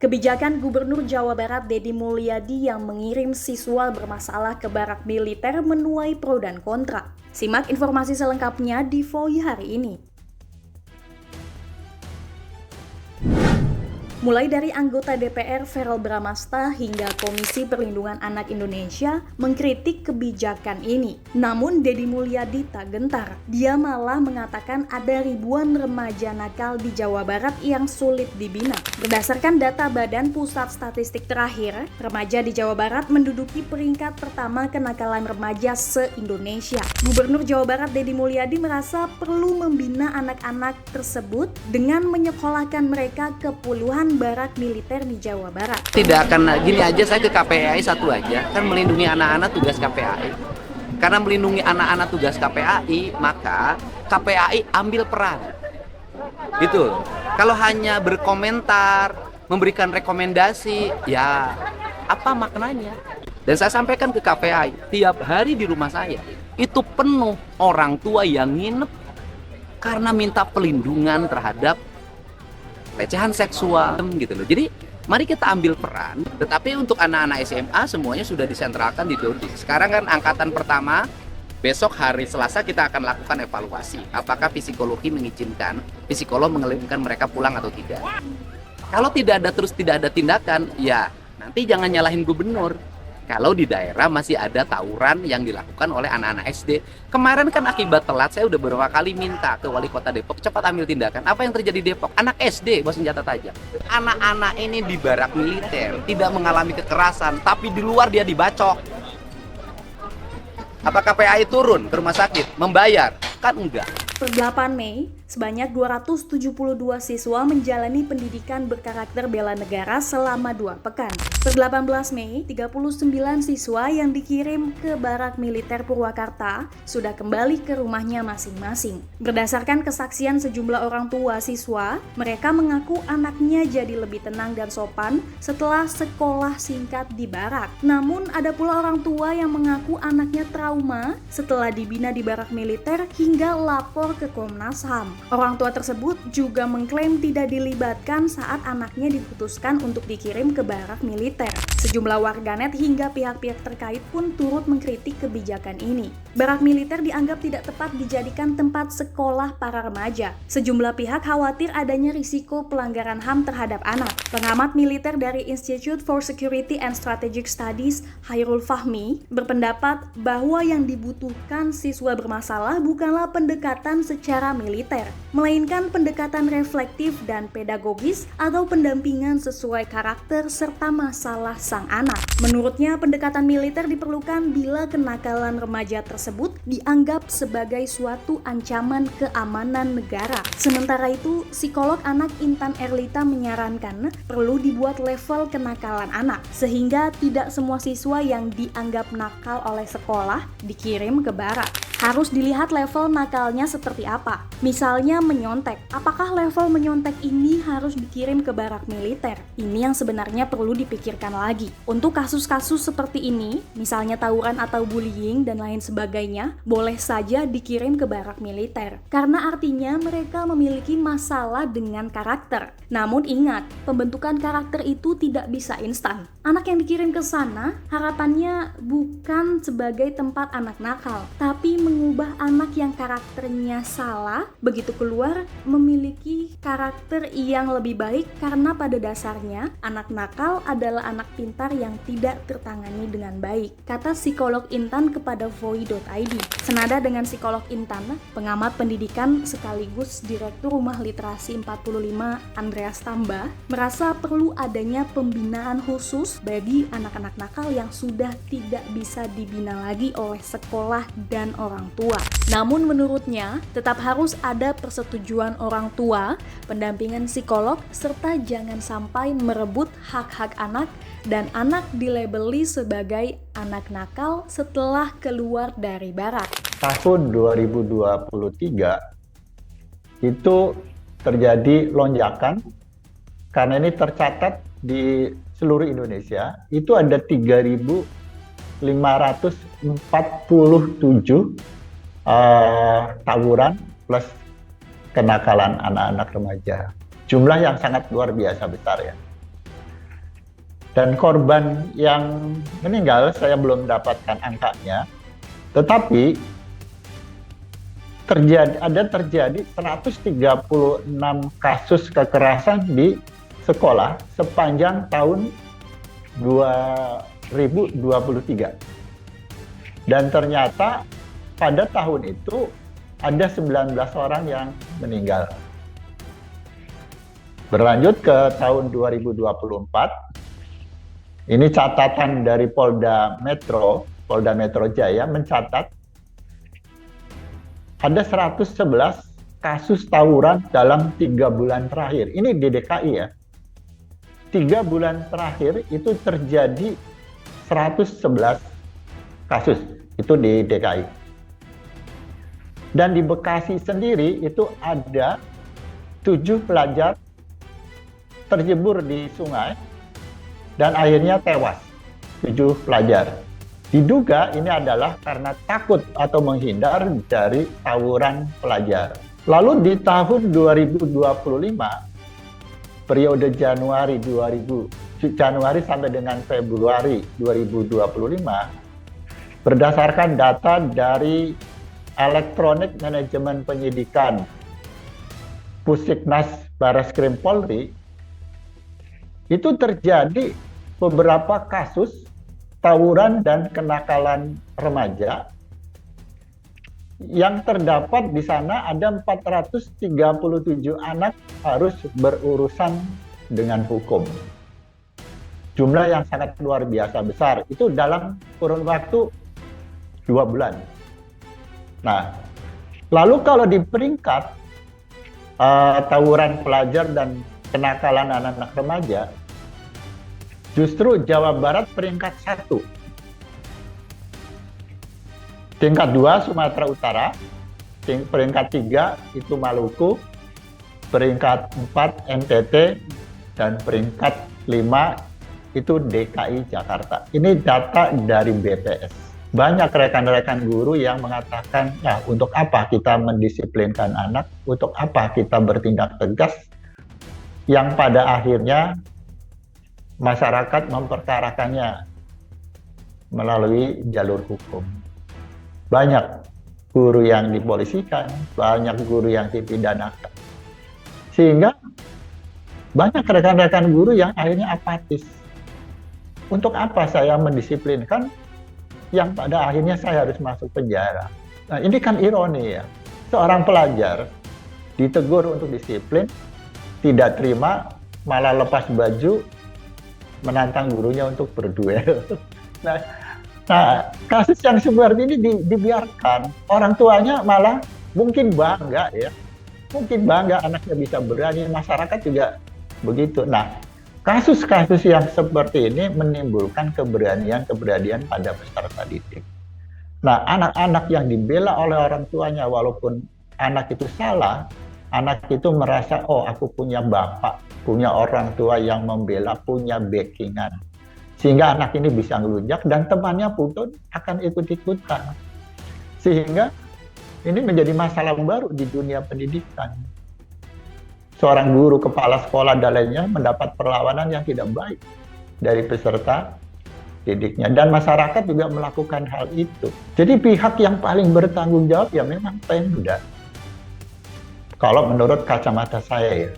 Kebijakan Gubernur Jawa Barat Deddy Mulyadi yang mengirim siswa bermasalah ke barak militer menuai pro dan kontra. Simak informasi selengkapnya di VOI hari ini. Mulai dari anggota DPR Verrel Bramasta hingga Komisi Perlindungan Anak Indonesia mengkritik kebijakan ini. Namun Deddy Mulyadi tak gentar. Dia malah mengatakan ada ribuan remaja nakal di Jawa Barat yang sulit dibina. Berdasarkan data Badan Pusat Statistik terakhir, remaja di Jawa Barat menduduki peringkat pertama kenakalan remaja se-Indonesia. Gubernur Jawa Barat Deddy Mulyadi merasa perlu membina anak-anak tersebut dengan menyekolahkan mereka ke puluhan barak militer di Jawa Barat. Tidak akan gini aja, saya ke KPAI satu aja, kan melindungi anak-anak tugas KPAI. Karena melindungi anak-anak tugas KPAI, maka KPAI ambil peran. Gitu. Kalau hanya berkomentar, memberikan rekomendasi, ya apa maknanya? Dan saya sampaikan ke KPAI, tiap hari di rumah saya itu penuh orang tua yang nginep karena minta pelindungan terhadap pelecehan seksual gitu loh. Jadi mari kita ambil peran. Tetapi untuk anak-anak SMA semuanya sudah disentralkan di Dodik. Sekarang kan angkatan pertama, besok hari Selasa kita akan lakukan evaluasi. Apakah psikologi mengizinkan psikolog mengirimkan mereka pulang atau tidak. Kalau tidak ada tindakan, ya nanti jangan nyalahin gubernur. Kalau di daerah masih ada tawuran yang dilakukan oleh anak-anak SD. Kemarin kan akibat telat, saya udah beberapa kali minta ke wali kota Depok cepat ambil tindakan. Apa yang terjadi di Depok? Anak SD bawa senjata tajam. Anak-anak ini di barak militer tidak mengalami kekerasan, tapi di luar dia dibacok. Apa KPAI turun ke rumah sakit membayar? Kan enggak. Per 8 Mei, sebanyak 272 siswa menjalani pendidikan berkarakter bela negara selama 2 pekan. Per 18 Mei, 39 siswa yang dikirim ke barak militer Purwakarta sudah kembali ke rumahnya masing-masing. Berdasarkan kesaksian sejumlah orang tua siswa, mereka mengaku anaknya jadi lebih tenang dan sopan setelah sekolah singkat di barak. Namun ada pula orang tua yang mengaku anaknya trauma setelah dibina di barak militer hingga lapor ke Komnas HAM. Orang tua tersebut juga mengklaim tidak dilibatkan saat anaknya diputuskan untuk dikirim ke barak militer. Sejumlah warganet hingga pihak-pihak terkait pun turut mengkritik kebijakan ini. Barak militer dianggap tidak tepat dijadikan tempat sekolah para remaja. Sejumlah pihak khawatir adanya risiko pelanggaran HAM terhadap anak. Pengamat militer dari Institute for Security and Strategic Studies, Hairul Fahmi, berpendapat bahwa yang dibutuhkan siswa bermasalah bukanlah pendekatan secara militer, melainkan pendekatan reflektif dan pedagogis atau pendampingan sesuai karakter serta masalah sang anak. Menurutnya, pendekatan militer diperlukan bila kenakalan remaja tersebut dianggap sebagai suatu ancaman keamanan negara. Sementara itu, psikolog anak Intan Erlita menyarankan perlu dibuat level kenakalan anak, sehingga tidak semua siswa yang dianggap nakal oleh sekolah dikirim ke barak. Harus dilihat level nakalnya seperti apa. Misalnya menyontek. Apakah level menyontek ini harus dikirim ke barak militer? Ini yang sebenarnya perlu dipikirkan lagi. Untuk kasus-kasus seperti ini, misalnya tawuran atau bullying dan lain sebagainya, boleh saja dikirim ke barak militer. Karena artinya mereka memiliki masalah dengan karakter. Namun ingat, pembentukan karakter itu tidak bisa instan. Anak yang dikirim ke sana, harapannya bukan sebagai tempat anak nakal, tapi mengubah anak yang karakternya salah, begitu keluar memiliki karakter yang lebih baik karena pada dasarnya anak nakal adalah anak pintar yang tidak tertangani dengan baik, kata psikolog Intan kepada voi.id. Senada dengan psikolog Intan, pengamat pendidikan sekaligus Direktur Rumah Literasi 45 Andreas Tamba merasa perlu adanya pembinaan khusus bagi anak-anak nakal yang sudah tidak bisa dibina lagi oleh sekolah dan orang tua. Namun menurutnya, tetap harus ada persetujuan orang tua, pendampingan psikolog, serta jangan sampai merebut hak-hak anak dan anak dilabeli sebagai anak nakal setelah keluar dari barak. Tahun 2023 itu terjadi lonjakan karena ini tercatat di seluruh Indonesia itu ada 3.547 tawuran plus kenakalan anak-anak remaja. Jumlah yang sangat luar biasa besar ya. Dan korban yang meninggal saya belum dapatkan angkanya, tetapi terjadi 136 kasus kekerasan di sekolah sepanjang tahun 2023. Dan ternyata pada tahun itu ada 19 orang yang meninggal. Berlanjut ke tahun 2024, ini catatan dari Polda Metro Jaya mencatat ada 111 kasus tawuran dalam 3 bulan terakhir. Ini di DKI ya. 3 bulan terakhir itu terjadi 111 kasus. Itu di DKI. Dan di Bekasi sendiri itu ada 7 pelajar terjebur di sungai dan akhirnya tewas. 7 pelajar. Diduga ini adalah karena takut atau menghindar dari tawuran pelajar. Lalu di tahun 2025, periode Januari sampai dengan Februari 2025, berdasarkan data dari Elektronik Manajemen Penyidikan Pusiknas Bareskrim Polri, itu terjadi beberapa kasus tawuran dan kenakalan remaja yang terdapat di sana ada 437 anak harus berurusan dengan hukum. Jumlah yang sangat luar biasa besar, itu dalam kurun waktu 2 bulan. Nah, lalu kalau di peringkat tawuran pelajar dan kenakalan anak-anak remaja, justru Jawa Barat peringkat 1. Tingkat 2 Sumatera Utara, peringkat 3 itu Maluku, peringkat 4 NTT, dan peringkat 5 itu DKI Jakarta. Ini data dari BPS. Banyak rekan-rekan guru yang mengatakan, ya untuk apa kita mendisiplinkan anak, untuk apa kita bertindak tegas, yang pada akhirnya masyarakat memperkarakannya melalui jalur hukum. Banyak guru yang dipolisikan, banyak guru yang dipidanakan. Sehingga banyak rekan-rekan guru yang akhirnya apatis. Untuk apa saya mendisiplinkan yang pada akhirnya saya harus masuk penjara? Nah, ini kan ironi ya. Seorang pelajar ditegur untuk disiplin, tidak terima, malah lepas baju, menantang gurunya untuk berduel. Nah, kasus yang seperti ini dibiarkan. Orang tuanya malah mungkin bangga ya. Mungkin bangga anaknya bisa berani, masyarakat juga begitu. Nah, kasus-kasus yang seperti ini menimbulkan keberanian pada peserta didik. Nah, anak-anak yang dibela oleh orang tuanya, walaupun anak itu salah, anak itu merasa, oh aku punya bapak, punya orang tua yang membela, punya backingan. Sehingga anak ini bisa ngelunjak dan temannya pun akan ikut-ikutan. Sehingga ini menjadi masalah baru di dunia pendidikan. Seorang guru, kepala sekolah, dan lainnya mendapat perlawanan yang tidak baik dari peserta didiknya. Dan masyarakat juga melakukan hal itu. Jadi pihak yang paling bertanggung jawab ya memang Pemda. Kalau menurut kacamata saya ya.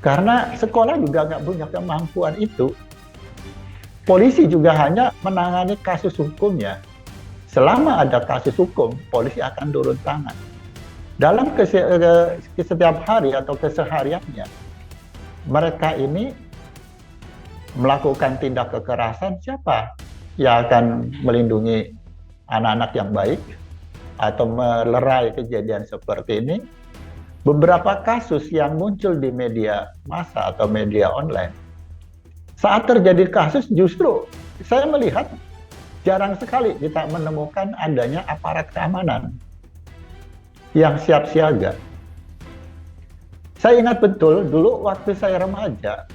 Karena sekolah juga nggak punya kemampuan itu. Polisi juga hanya menangani kasus hukumnya. Selama ada kasus hukum, polisi akan turun tangan. Dalam setiap hari atau kesehariannya, mereka ini melakukan tindak kekerasan, siapa yang akan melindungi anak-anak yang baik atau melerai kejadian seperti ini? Beberapa kasus yang muncul di media massa atau media online, saat terjadi kasus justru saya melihat jarang sekali kita menemukan adanya aparat keamanan yang siap siaga. Saya ingat betul dulu waktu saya remaja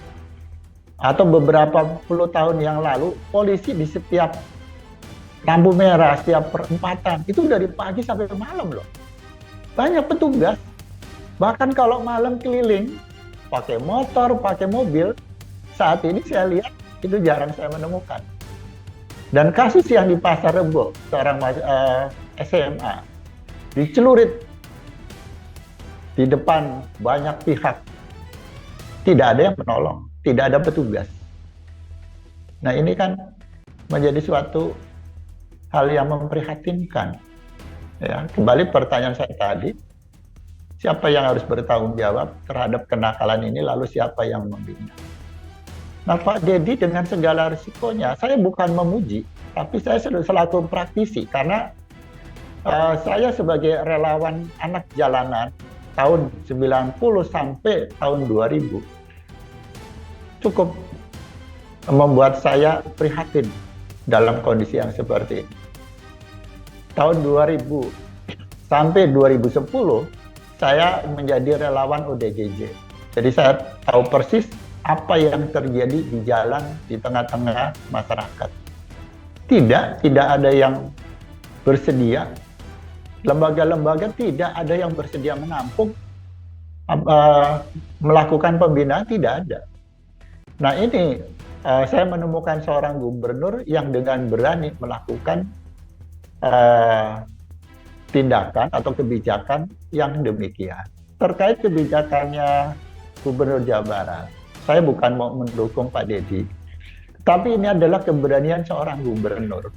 atau beberapa puluh tahun yang lalu, polisi di setiap lampu merah, setiap perempatan itu dari pagi sampai malam loh. Banyak petugas. Bahkan kalau malam keliling, pakai motor, pakai mobil, saat ini saya lihat itu jarang saya menemukan. Dan kasus yang di Pasar Rebo, seorang SMA dicelurit di depan banyak pihak, tidak ada yang menolong, tidak ada petugas. Nah ini kan menjadi suatu hal yang memprihatinkan. Ya, kembali pertanyaan saya tadi, siapa yang harus bertanggung jawab terhadap kenakalan ini, lalu siapa yang membina? Nah Pak Dedi dengan segala risikonya, saya bukan memuji, tapi saya selaku praktisi, karena saya sebagai relawan anak jalanan tahun 90 sampai tahun 2000, cukup membuat saya prihatin dalam kondisi yang seperti ini. Tahun 2000 sampai 2010, saya menjadi relawan ODGJ. Jadi saya tahu persis apa yang terjadi di jalan di tengah-tengah masyarakat. Tidak ada yang bersedia, lembaga-lembaga tidak ada yang bersedia menampung, melakukan pembinaan tidak ada. Nah ini saya menemukan seorang gubernur yang dengan berani melakukan tindakan atau kebijakan yang demikian. Terkait kebijakannya Gubernur Jawa Barat, saya bukan mau mendukung Pak Dedi, tapi ini adalah keberanian seorang gubernur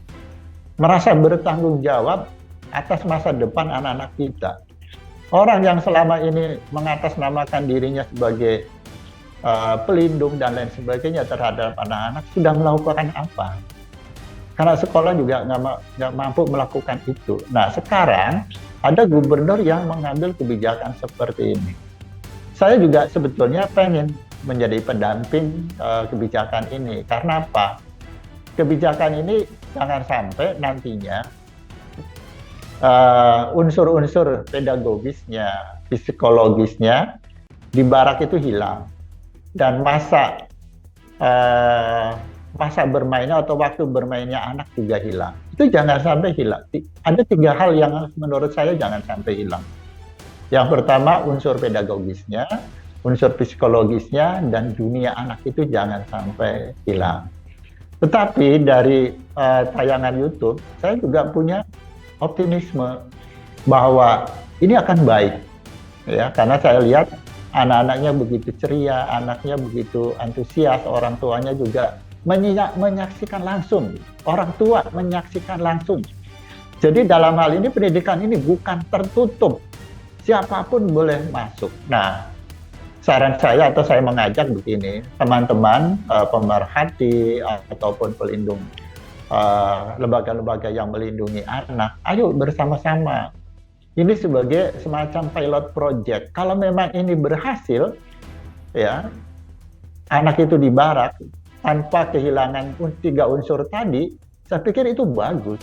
merasa bertanggung jawab atas masa depan anak-anak kita. Orang yang selama ini mengatasnamakan dirinya sebagai pelindung dan lain sebagainya terhadap anak-anak sudah melakukan apa? Karena sekolah juga nggak mampu melakukan itu. Nah sekarang ada gubernur yang mengambil kebijakan seperti ini. Saya juga sebetulnya pengen menjadi pendamping kebijakan ini. Karena apa? Kebijakan ini jangan sampai nantinya unsur-unsur pedagogisnya, psikologisnya di barak itu hilang. Dan masa bermainnya atau waktu bermainnya anak juga hilang. Itu jangan sampai hilang. Ada 3 hal yang menurut saya jangan sampai hilang. Yang pertama unsur pedagogisnya, unsur psikologisnya, dan dunia anak itu jangan sampai hilang. Tetapi dari tayangan YouTube, saya juga punya optimisme bahwa ini akan baik. Ya, karena saya lihat anak-anaknya begitu ceria, anaknya begitu antusias, orang tuanya juga menyaksikan langsung, orang tua menyaksikan langsung. Jadi dalam hal ini pendidikan ini bukan tertutup, siapapun boleh masuk. Nah, saran saya atau saya mengajak begini, teman-teman pemerhati ataupun pelindung lembaga-lembaga yang melindungi anak, ayo bersama-sama. Ini sebagai semacam pilot project. Kalau memang ini berhasil, ya anak itu di barak tanpa kehilangan 3 unsur tadi, saya pikir itu bagus.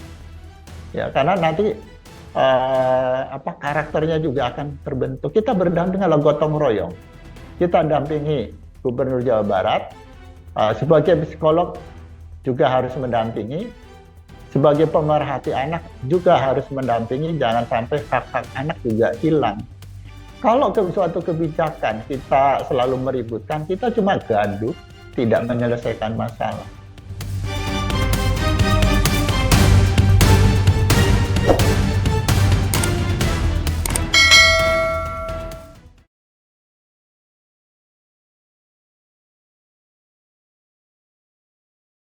Ya, karena nanti karakternya juga akan terbentuk. Kita berdampingan dengan gotong royong. Kita dampingi Gubernur Jawa Barat, sebagai psikolog juga harus mendampingi, sebagai pemerhati anak juga harus mendampingi, jangan sampai hak-hak anak juga hilang. Kalau suatu kebijakan kita selalu meributkan, kita cuma gaduh, tidak menyelesaikan masalah.